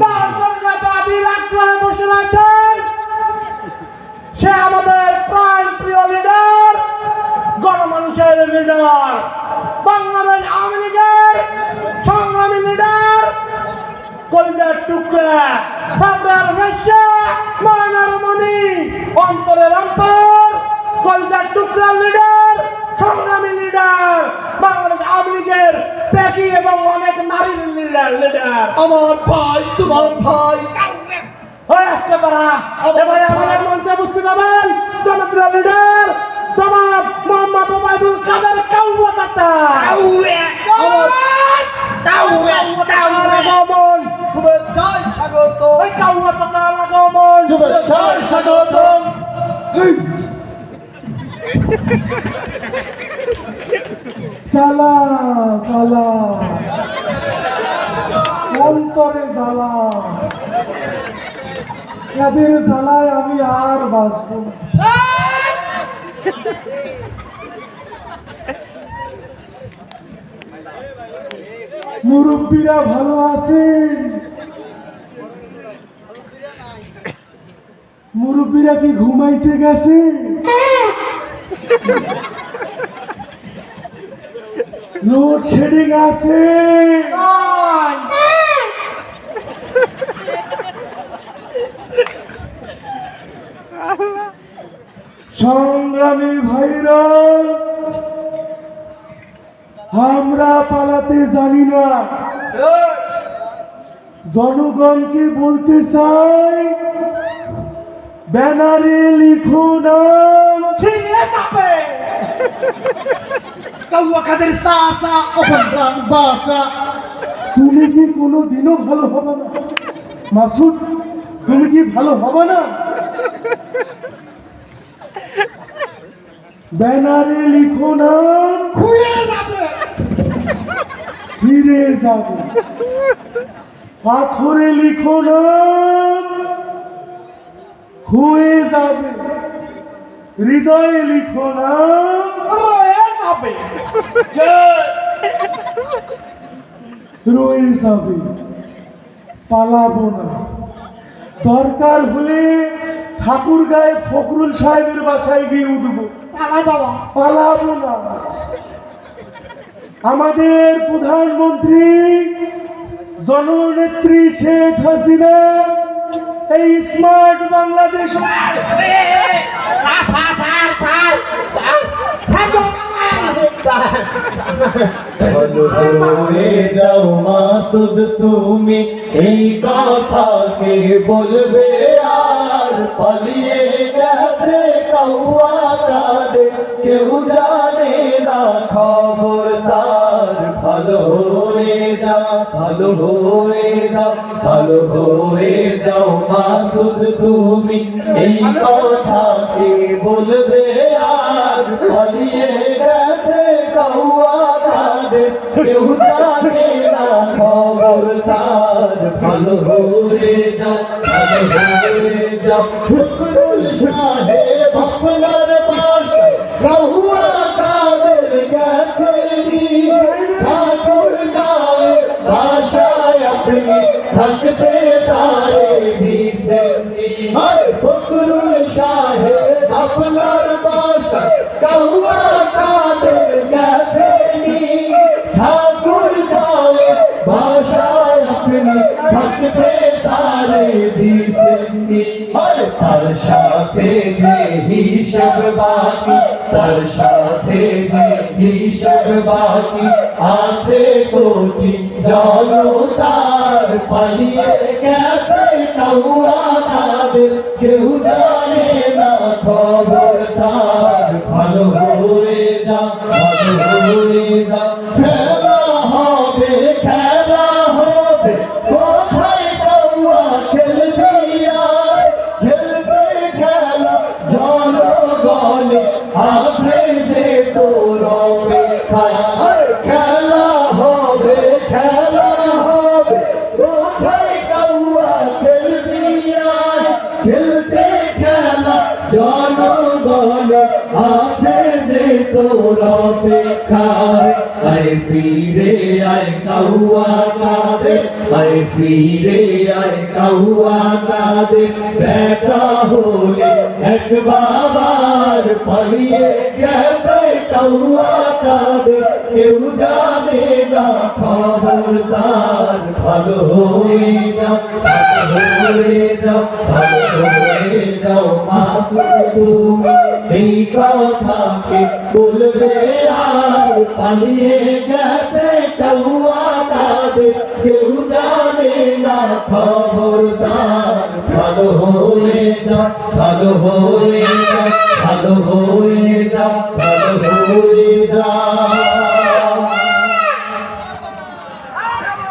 তার জন্য দাবির আগ্রহে বসে আছেন সে আমাদের প্রাণ প্রিয় লিডার, গণমানুষের লিডার, বাংলাদেশ আওয়ামী লীগের সংগ্রামী লিডার, কলিজার টুকরা, ভাবনার ভাষা, নয়নের মণি, অন্তরের অন্তর, কলিজার টুকরার লিডার, সংগ্রামী লিডার, বাংলাদেশ আওয়ামী লীগের ত্যাগী এবং অনেক নারীর লিডার। আমার ভাই, তোমার ভাই। আসতে পারা এবারে আমাদের মঞ্চে বুঝতে পারবেন জনপ্রিয় লিডার জনাব মোহাম্মদ ওবায়দুল কাদের কাউয়া চাচা। শুভেচ্ছায় স্বাগত। কাউয়া চাচা আগমন, শুভেচ্ছায় স্বাগত। সালা সালা অন্তরে জ্বালা, এদের জ্বালায় আমি আর বাঁচব না। মুরব্বীরা ভালো আছেন? মুরব্বীরা কি ঘুমাইতে গেছে? লোডশেডিং আছে? সংগ্রামী ভাইরা, আমরা পালাতে জানি না, জনগণকে বলতে চাই ব্যানারে লিখো নাম ছিনিয়ে যাবে কাউয়া কাদের সাসা অপরাণ বাঁচা। তুমি কি কোনোদিনও ভালো হবে না মাসুদ? তুমি কি ভালো হবে না? ব্যানারে লিখো নাম খুঁয়ে যাবে, ছিঁড়ে যাবে, পাথরে লিখো নাম খুয়ে যাবে, হৃদয়ে লিখো নাম রয়ে যাবে। রয়ে যাবে। পালাবো না, দরকার হলে ঠাকুর গায়ে ফখরুল সাহেবের বাসায় গিয়ে উঠবো, পালাবো না। আমাদের প্রধানমন্ত্রী জননেত্রী শেখ হাসিনা এই স্মার্ট বাংলাদেশ ভালো হয়ে যাও মাসুদ, তুমি এই কথাকে বলবে আর পালিয়ে গেছে কাউয়া কাদের, কেউ জানে না খবর তার। ভালো হয়ে যাও, ভালো হয়ে যাও, ভালো হয়ে যাও মাসুদ, তুমি এই কথাকে বলবে আর পালিয়ে গেছে কাউয়া কাদের, কেউ জানে না খবর তার। ভালো হয়ে যাও, ভালো হয়ে যাও, ফখরুল সাহেব আপনার বাসায় কাউয়া কাদের গেছে ঠাকুর গাঁয়ের বাসায় আপনি থাকতে তারে দিছেনি। ফখরুল সাহেব আপনার বাসায় কাউয়া কাদের গেছে ঠাকুর গাঁয়ের বাসায় আপনি থাকতে তারে দিছেনি। তার সাথে যে হিসাব বাকি, তার সাথে যে হিসাব বাকি আছে কোটি জনতার, পালিয়ে গেছে কাউয়া কাদের, কেউ জানে না খবর তার। ভালো হয়ে যাও, ভালো হয়ে যাও, খেলা হবে, খেলা হবে, কোথায় কাউয়া খেলবি আর, খেলবে খেলা জনগণে আছে যে তোর অপেক্ষায়। খেলা হবে, খেলা হবে, কোথায় কাউয়া খেলবি আর, খেলতে খেলা জনগণ আছে যে তোর অপেক্ষায়। আয় ফিরে আয় কাউয়া কাদের আয় ফিরে আয় কাউয়া কাদের দেখা হলে এক বাবার পালিয়ে গেছে কাউয়া কাদের কেউ জানে না খবরদার ভালো হয়ে যাও ভালো হয়ে যাও ভালো হয়ে যাও মাসুদ তুমি এই কথাকে বলবে আর পালিয়ে গেছে কাউয়া কাদের কেউ জানে না খবরদার ভালো হয়ে যাও ভালো হয়ে যাও ভালো হয়ে যাও ভালো হয়ে যাও